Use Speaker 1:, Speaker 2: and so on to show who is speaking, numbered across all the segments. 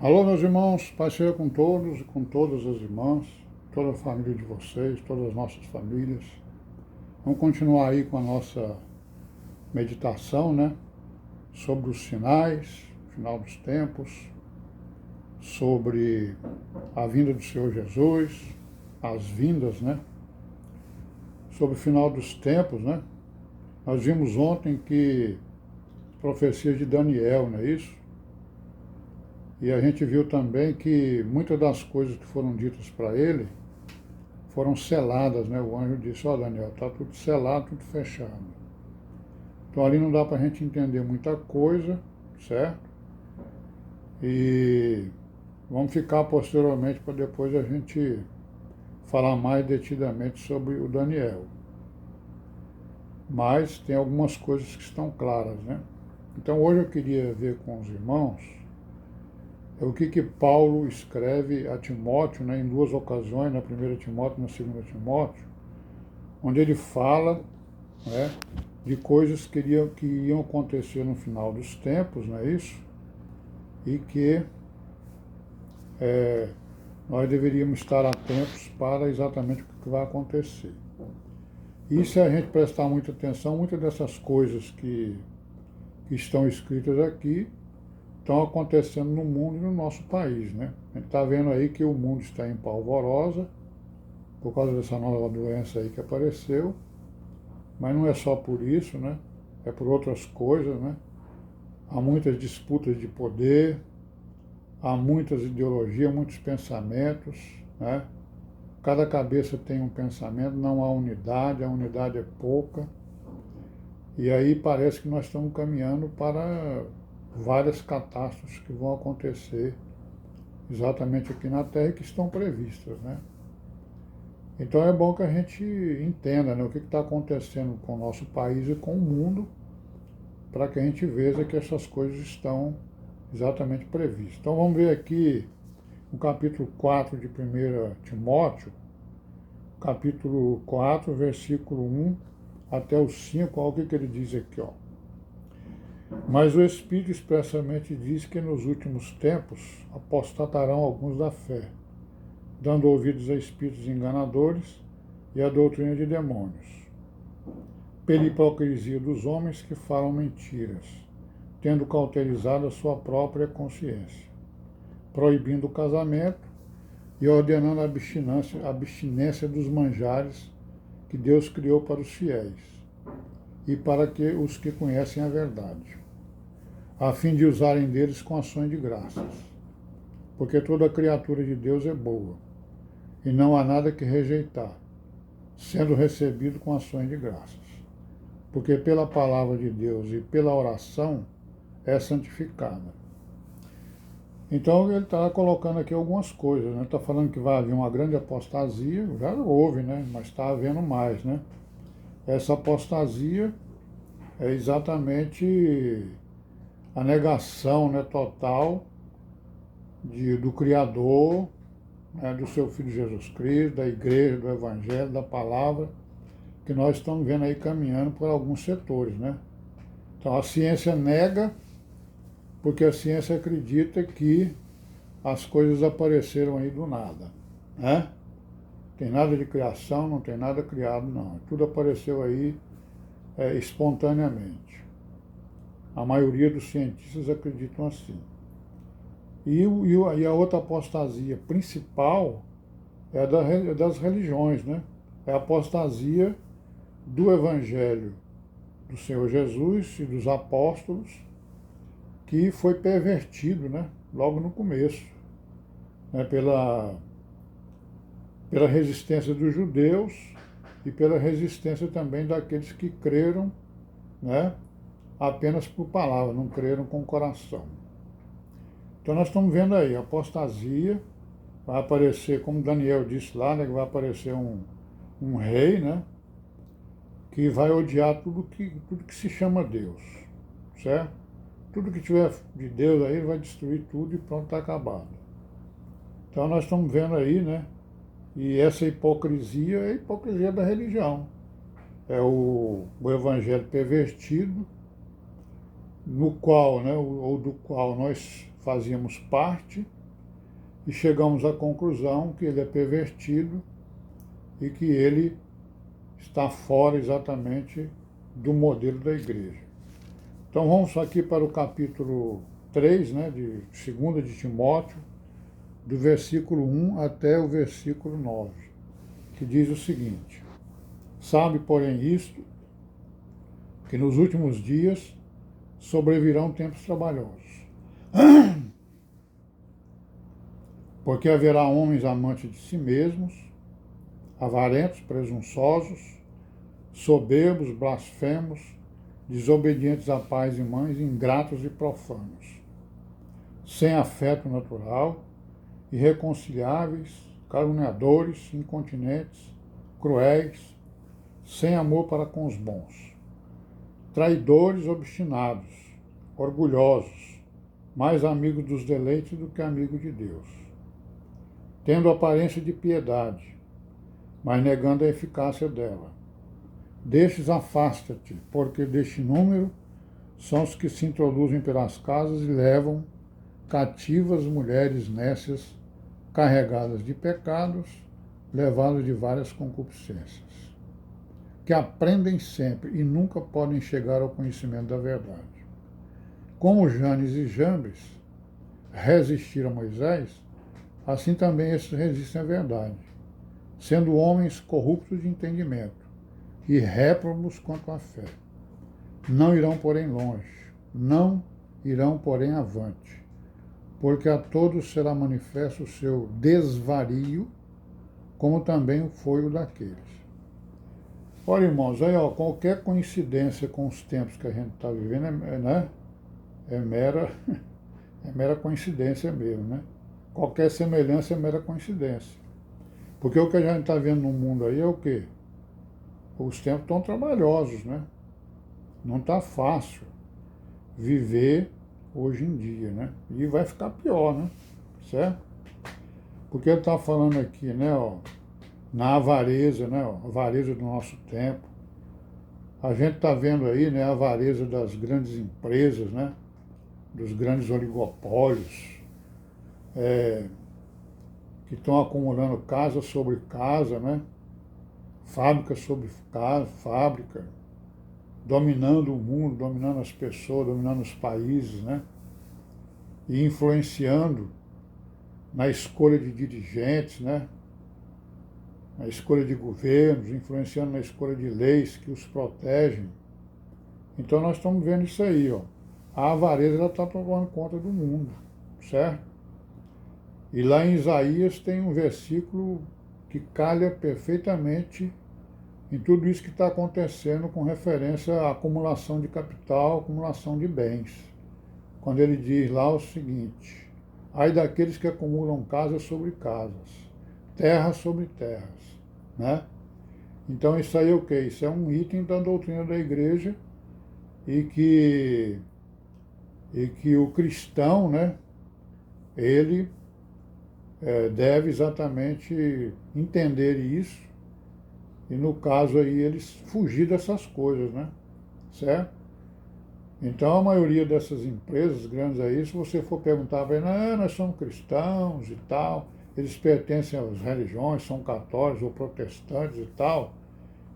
Speaker 1: Alô, meus irmãos, Pai seja com todos e com todas as irmãs, toda a família de vocês, todas as nossas famílias. Vamos continuar aí com a nossa meditação, né? Sobre os sinais, final dos tempos, sobre a vinda do Senhor Jesus, as vindas, né? Sobre o final dos tempos, né? Nós vimos ontem que profecia de Daniel, não é isso? E a gente viu também que muitas das coisas que foram ditas para ele foram seladas, né? O anjo disse, ó Daniel, está tudo selado, tudo fechado. Então ali não dá para a gente entender muita coisa, certo? E vamos ficar posteriormente para depois a gente falar mais detidamente sobre o Daniel. Mas tem algumas coisas que estão claras, né? Então hoje eu queria ver com os irmãos o que Paulo escreve a Timóteo, né, em duas ocasiões, na primeira Timóteo e na segunda Timóteo, onde ele fala, né, de coisas que iam acontecer no final dos tempos, não é isso? E que nós deveríamos estar atentos para exatamente o que vai acontecer. E se a gente prestar muita atenção, muitas dessas coisas que estão escritas aqui estão acontecendo no mundo e no nosso país, né? A gente está vendo aí que o mundo está em polvorosa por causa dessa nova doença aí que apareceu, mas não é só por isso, né? É por outras coisas, né? Há muitas disputas de poder, há muitas ideologias, muitos pensamentos, né? Cada cabeça tem um pensamento, não há unidade, a unidade é pouca. E aí parece que nós estamos caminhando para várias catástrofes que vão acontecer exatamente aqui na Terra e que estão previstas, né? Então é bom que a gente entenda, né, o que está acontecendo com o nosso país e com o mundo, para que a gente veja que essas coisas estão exatamente previstas. Então vamos ver aqui no capítulo 4 de 1 Timóteo, capítulo 4, versículo 1 até o 5, olha o que ele diz aqui, ó. Mas o Espírito expressamente diz que nos últimos tempos apostatarão alguns da fé, dando ouvidos a espíritos enganadores e a doutrina de demônios, pela hipocrisia dos homens que falam mentiras, tendo cauterizado a sua própria consciência, proibindo o casamento e ordenando a abstinência dos manjares que Deus criou para os fiéis e para que os que conhecem a verdade, a fim de usarem deles com ações de graças, porque toda criatura de Deus é boa, e não há nada que rejeitar, sendo recebido com ações de graças, porque pela palavra de Deus e pela oração é santificada. Então ele está colocando aqui algumas coisas, né? Está falando que vai haver uma grande apostasia, já houve, né? Mas está havendo mais, né? Essa apostasia é exatamente a negação, né, total do Criador, né, do seu Filho Jesus Cristo, da igreja, do Evangelho, da palavra, que nós estamos vendo aí caminhando por alguns setores, né? Então a ciência nega, porque a ciência acredita que as coisas apareceram aí do nada, né? Tem nada de criação, não tem nada criado, não. Tudo apareceu aí espontaneamente. A maioria dos cientistas acreditam assim. E a outra apostasia principal é das religiões, né? É a apostasia do Evangelho do Senhor Jesus e dos apóstolos, que foi pervertido, né? Logo no começo, né? Pela resistência dos judeus e pela resistência também daqueles que creram, né? Apenas por palavra, não creram com o coração. Então nós estamos vendo aí, a apostasia, vai aparecer, como Daniel disse lá, né, que vai aparecer um rei, né, que vai odiar tudo que se chama Deus, certo? Tudo que tiver de Deus aí, ele vai destruir tudo e pronto, está acabado. Então nós estamos vendo aí, né, e essa hipocrisia é a hipocrisia da religião. É o evangelho pervertido no qual, né, ou do qual nós fazíamos parte, e chegamos à conclusão que ele é pervertido e que ele está fora exatamente do modelo da igreja. Então vamos aqui para o capítulo 3, né, de 2 de Timóteo, do versículo 1 até o versículo 9, que diz o seguinte: sabe, porém, isto, que nos últimos dias sobrevirão tempos trabalhosos, porque haverá homens amantes de si mesmos, avarentos, presunçosos, soberbos, blasfemos, desobedientes a pais e mães, ingratos e profanos, sem afeto natural, irreconciliáveis, caluniadores, incontinentes, cruéis, sem amor para com os bons, traidores, obstinados, orgulhosos, mais amigos dos deleites do que amigos de Deus, tendo aparência de piedade, mas negando a eficácia dela. Destes afasta-te, porque deste número são os que se introduzem pelas casas e levam cativas mulheres nécias, carregadas de pecados, levadas de várias concupiscências, que aprendem sempre e nunca podem chegar ao conhecimento da verdade. Como Janes e Jambres resistiram a Moisés, assim também estes resistem à verdade, sendo homens corruptos de entendimento e réprobos quanto à fé. Não irão, porém, longe, não irão, porém, avante, porque a todos será manifesto o seu desvario, como também foi o daqueles. Olha, irmãos, aí, ó, qualquer coincidência com os tempos que a gente está vivendo é mera coincidência mesmo, né? Qualquer semelhança é mera coincidência. Porque o que a gente está vendo no mundo aí é o quê? Os tempos estão trabalhosos, né? Não está fácil viver hoje em dia, né? E vai ficar pior, né? Certo? Porque ele está falando aqui, né, ó, na avareza, né, ó, avareza do nosso tempo. A gente está vendo aí, né, a avareza das grandes empresas, né, dos grandes oligopólios, que estão acumulando casa sobre casa, né, fábrica sobre fábrica, dominando o mundo, dominando as pessoas, dominando os países, né, e influenciando na escolha de dirigentes, né, na escolha de governos, influenciando na escolha de leis que os protegem. Então nós estamos vendo isso aí, ó. A avareza está tomando conta do mundo, certo? E lá em Isaías tem um versículo que calha perfeitamente em tudo isso que está acontecendo com referência à acumulação de capital, acumulação de bens. Quando ele diz lá o seguinte: ai daqueles que acumulam casas sobre casas, terras sobre terras, né? Então isso aí é o quê? Isso é um item da doutrina da igreja e que o cristão, né, ele deve exatamente entender isso e, no caso aí, eles fugir dessas coisas, né, certo? Então a maioria dessas empresas grandes aí, se você for perguntar para eles, nós somos cristãos e tal, eles pertencem às religiões, são católicos ou protestantes e tal,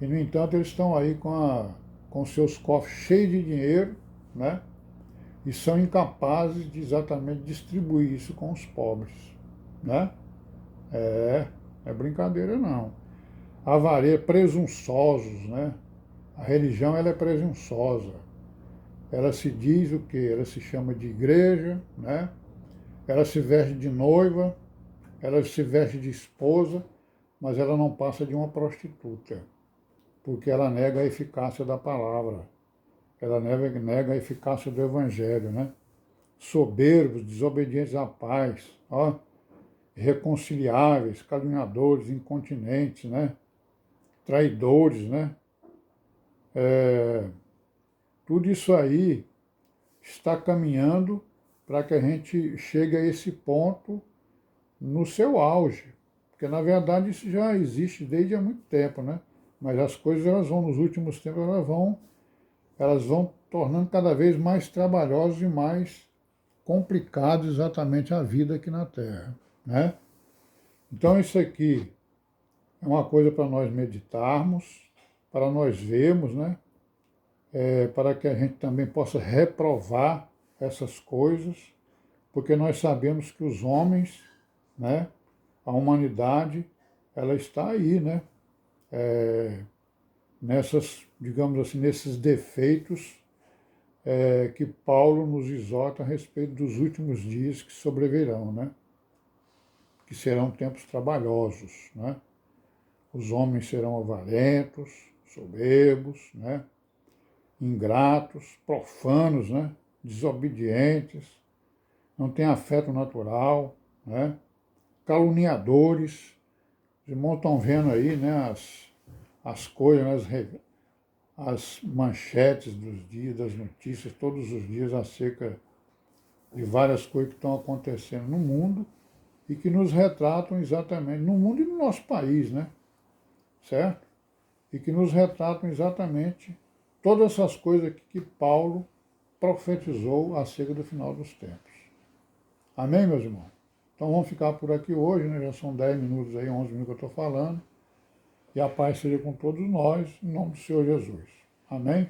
Speaker 1: e no entanto eles estão aí com seus cofres cheios de dinheiro, né? E são incapazes de exatamente distribuir isso com os pobres, né? É brincadeira não. Avareza, presunçosos, né? A religião ela é presunçosa. Ela se diz o quê? Ela se chama de igreja, né? Ela se veste de noiva, ela se veste de esposa, mas ela não passa de uma prostituta, porque ela nega a eficácia da palavra, ela nega a eficácia do evangelho, né? Soberbos, desobedientes à paz, ó, irreconciliáveis, caluniadores, incontinentes, né? Traidores, né? Tudo isso aí está caminhando para que a gente chegue a esse ponto no seu auge. Porque, na verdade, isso já existe desde há muito tempo, né? Mas as coisas, elas vão, nos últimos tempos, elas vão tornando cada vez mais trabalhosas e mais complicadas exatamente a vida aqui na Terra, né? Então isso aqui é uma coisa para nós meditarmos, para nós vermos, né? Para que a gente também possa reprovar essas coisas, porque nós sabemos que os homens, né? A humanidade, ela está aí, né? Nessas, digamos assim, nesses defeitos que Paulo nos exorta a respeito dos últimos dias que sobrevirão, né? Que serão tempos trabalhosos, né? Os homens serão avarentos, soberbos, né? Ingratos, profanos, né? Desobedientes, não têm afeto natural, né? Caluniadores. Os irmãos estão vendo aí, né? As coisas, né? As manchetes dos dias, das notícias, todos os dias acerca de várias coisas que estão acontecendo no mundo e que nos retratam exatamente, no mundo e no nosso país, né? Certo? E que nos retratam exatamente todas essas coisas que Paulo profetizou acerca do final dos tempos. Amém, meus irmãos? Então vamos ficar por aqui hoje, né? Já são 10 minutos aí, 11 minutos que eu estou falando. E a paz seja com todos nós, em nome do Senhor Jesus. Amém?